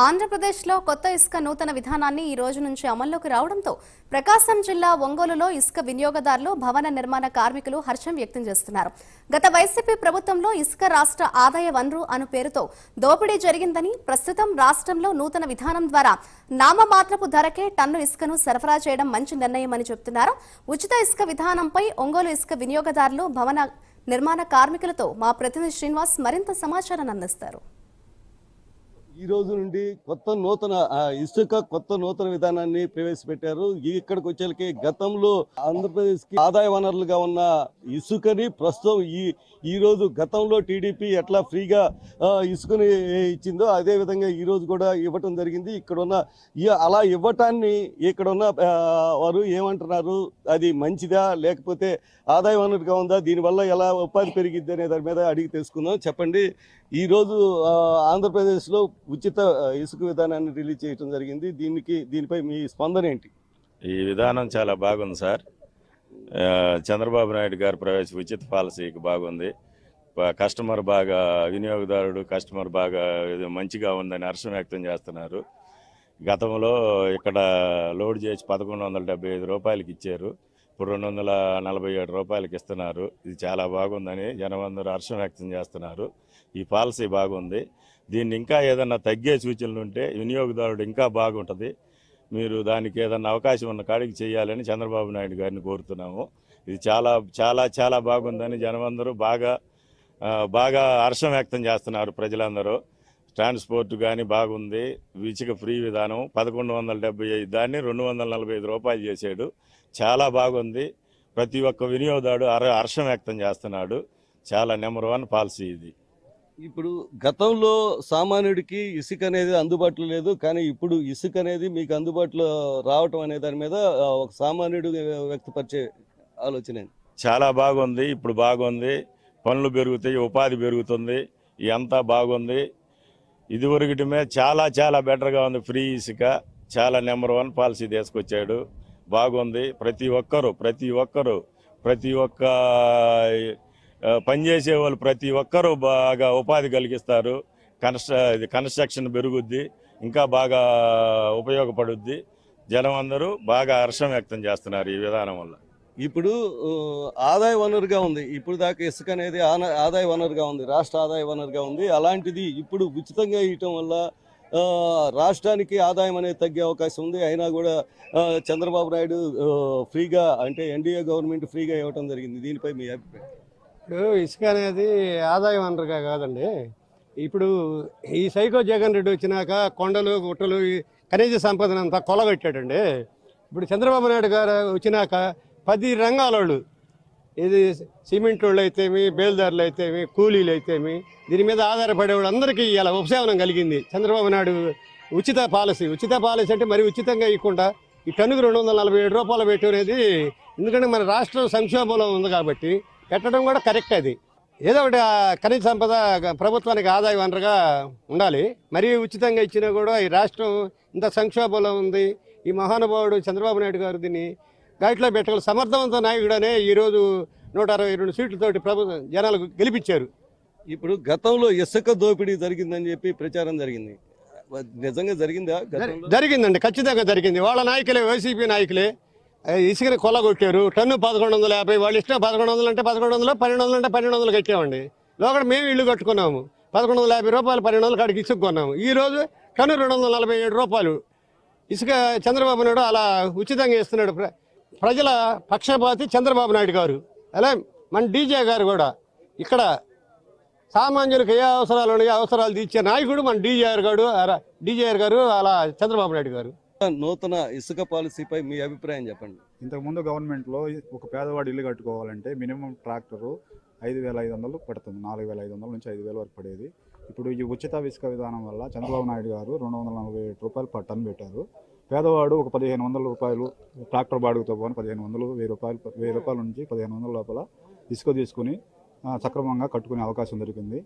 ఆంధ్రప్రదేశ్లో కొత్త ఇసుక నూతన విధానాన్ని ఈ రోజు నుంచి అమల్లోకి రావడంతో ప్రకాశం జిల్లా ఒంగోలులో ఇసుక వినియోగదారులు, భవన నిర్మాణ కార్మికులు హర్షం వ్యక్తం చేస్తున్నారు. గత వైసీపీ ప్రభుత్వంలో ఇసుక రాష్ట్ర ఆదాయ వనరు అను పేరుతో దోపిడీ జరిగిందని, ప్రస్తుతం రాష్ట్రంలో నూతన విధానం ద్వారా నామమాత్రపు ధరకే టన్ను ఇసుకను సరఫరా చేయడం మంచి నిర్ణయమని చెబుతున్నారు. ఉచిత ఇసుక విధానంపై ఒంగోలు ఇసుక వినియోగదారులు, భవన నిర్మాణ కార్మికులతో మా ప్రతినిధి శ్రీనివాస్ మరింత సమాచారాన్ని అందిస్తారు. ఈ రోజు నుండి కొత్త నూతన విధానాన్ని ప్రవేశపెట్టారు. ఇక్కడికి వచ్చేకి గతంలో ఆంధ్రప్రదేశ్ కి ఆదాయ వనరులుగా ఉన్న ఇసుకని ప్రస్తుతం ఈ రోజు గతంలో టీడీపీ ఎట్లా ఫ్రీగా ఇసుకని ఇచ్చిందో అదే విధంగా ఈ రోజు కూడా ఇవ్వటం జరిగింది. అలా ఇవ్వటాన్ని ఇక్కడ ఉన్న వారు ఏమంటున్నారు, అది మంచిదా లేకపోతే ఆదాయ వనరుగా ఉందా, దీనివల్ల ఎలా ఉపాధి పెరిగిద్ది అనే దాని మీద అడిగి తెలుసుకుందాం. చెప్పండి, ఈ రోజు ఆంధ్రప్రదేశ్లో ఉచిత ఇసుక విధానాన్ని రిలీజ్ చేయడం జరిగింది. దీనిపై మీ స్పందన ఏంటి? ఈ విధానం చాలా బాగుంది సార్. చంద్రబాబు నాయుడు గారు ఉచిత పాలసీకి బాగుంది. వినియోగదారుడు కస్టమర్ బాగా మంచిగా ఉందని హర్షం వ్యక్తం చేస్తున్నారు. గతంలో ఇక్కడ లోడ్ చేసి 1175 రూపాయలకి ఇచ్చారు, ఇప్పుడు 247 రూపాయలకి ఇస్తున్నారు. ఇది చాలా బాగుందని జనమందరూ హర్షం వ్యక్తం చేస్తున్నారు. ఈ పాలసీ బాగుంది. దీన్ని ఇంకా ఏదన్నా తగ్గే సూచనలు ఉంటే వినియోగదారుడు ఇంకా బాగుంటుంది. మీరు దానికి ఏదన్నా అవకాశం ఉన్న కాడికి చేయాలని చంద్రబాబు నాయుడు గారిని కోరుతున్నాము. ఇది చాలా చాలా చాలా బాగుందని జనమందరూ బాగా హర్షం వ్యక్తం చేస్తున్నారు. ప్రజలందరూ ట్రాన్స్పోర్ట్ కానీ బాగుంది. ఇసుక ఫ్రీ విధానం 1175 దాన్ని 245 రూపాయలు చేశాడు. చాలా బాగుంది. ప్రతి ఒక్క వినియోగదారుడు హర్షం వ్యక్తం చేస్తున్నాడు. చాలా నెంబర్ 1 పాలసీ ఇది. ఇప్పుడు గతంలో సామాన్యుడికి ఇసుక అనేది అందుబాటులో లేదు, కానీ ఇప్పుడు ఇసుక అనేది మీకు అందుబాటులో రావటం అనే దాని మీద ఒక సామాన్యుడు వ్యక్తపరిచే ఆలోచన చాలా బాగుంది. ఇప్పుడు బాగుంది, పనులు పెరుగుతాయి, ఉపాధి పెరుగుతుంది, ఇదంతా బాగుంది. ఇదివరకటమే చాలా చాలా బెటర్గా ఉంది. ఫ్రీ ఇసుక చాలా నెంబర్ 1 పాలసీ తీసుకొచ్చాడు. బాగుంది. ప్రతి ఒక్క పనిచేసే వాళ్ళు ప్రతి ఒక్కరూ బాగా ఉపాధి కలిగిస్తారు. కన్స్ట్రక్షన్ పెరుగుద్ది, ఇంకా బాగా ఉపయోగపడుద్ది. జనం అందరూ బాగా హర్షం వ్యక్తం చేస్తున్నారు ఈ విధానం వల్ల. ఇప్పుడు ఆదాయ వనరుగా ఉంది. ఇప్పుడు దాకా ఇసుక అనేది ఆదాయ వనరుగా ఉంది, రాష్ట్ర ఆదాయ వనరుగా ఉంది. అలాంటిది ఇప్పుడు ఉచితంగా ఇవ్వటం వల్ల రాష్ట్రానికి ఆదాయం అనేది తగ్గే అవకాశం ఉంది. అయినా కూడా చంద్రబాబు నాయుడు ఫ్రీగా, అంటే ఎన్డీఏ గవర్నమెంట్ ఫ్రీగా ఇవ్వటం జరిగింది. దీనిపై మీ అభిప్రాయం? ఇప్పుడు ఇసుక అనేది ఆదాయ వనరుగా కాదండి. ఇప్పుడు ఈ సైకో జగన్ రెడ్డి వచ్చినాక కొండలు గుట్టలు ఖనిజ సంపదనంతా కొలగొట్టాడండి. ఇప్పుడు చంద్రబాబు నాయుడు గారు వచ్చినాక 10 రంగాల వాళ్ళు, ఇది సిమెంట్ వాళ్ళు అయితేమి, బేల్దారులు అయితేమి, కూలీలు అయితేమి, దీని మీద ఆధారపడే వాళ్ళందరికీ ఇలా ఉపశమనం కలిగింది. చంద్రబాబు నాయుడు ఉచిత పాలసీ అంటే మరి ఉచితంగా ఇవ్వకుండా ఈ టన్నుకు 247 రూపాయలు పెట్టేది. ఎందుకంటే మన రాష్ట్రం సంక్షోభంలో ఉంది కాబట్టి పెట్టడం కూడా కరెక్ట్. అది ఏదో ఒకటి ఖనిజ సంపద ప్రభుత్వానికి ఆదాయ వనరుగా ఉండాలి. మరీ ఉచితంగా ఇచ్చినా కూడా ఈ రాష్ట్రం ఇంత సంక్షోభంలో ఉంది. ఈ మహానుభావుడు చంద్రబాబు నాయుడు గారు దీన్ని గాడిలో పెట్టగల సమర్థవంత నాయకుడనే ఈరోజు 162 సీట్లతోటి జనాలు గెలిపించారు. ఇప్పుడు గతంలో ఇసుక దోపిడీ జరిగిందని చెప్పి ప్రచారం జరిగింది. నిజంగా జరిగిందా? జరిగిందండి, ఖచ్చితంగా జరిగింది. వాళ్ళ నాయకులే, వైసీపీ నాయకులే ఇసుకని కొల్లగొట్టారు. టన్ను 1150. వాళ్ళు ఇష్టం 1100 అంటే 1100, 1200 అంటే 1200 కట్టామండి. లోకడ మేము ఇల్లు కట్టుకున్నాము. 1150 రూపాయలు 1200 కాడికి ఇసుక కొన్నాము. ఈరోజు టన్ను 247 రూపాయలు ఇసుక చంద్రబాబు నాయుడు అలా ఉచితంగా ఇస్తున్నాడు. ప్రజల పక్షపాతి చంద్రబాబు నాయుడు గారు. అలా మన డీజే గారు కూడా ఇక్కడ సామాన్యులకు ఏ అవసరాలు ఉన్నాయో అవసరాలు తీర్చే నాయకుడు మన డీజేఆర్ గారు, అలా చంద్రబాబు నాయుడు గారు. నూతన ఇసుక పాలసీపై మీ అభిప్రాయం చెప్పండి. ఇంతకుముందు గవర్నమెంట్లో ఒక పేదవాడు ఇల్లు కట్టుకోవాలంటే మినిమం ట్రాక్టరు 5500 పడుతుంది. 4500 నుంచి 5000 వరకు పడేది. ఇప్పుడు ఈ ఉచిత ఇసుక విధానం వల్ల చంద్రబాబు నాయుడు గారు 247 రూపాయలు పర్ టన్ పెట్టారు. పేదవాడు ఒక 1500 రూపాయలు ట్రాక్టర్ బాడుగుతో పోని 1500, 1000 రూపాయల నుంచి 1500 లోపల ఇసుక తీసుకుని సక్రమంగా కట్టుకునే అవకాశం దొరికింది.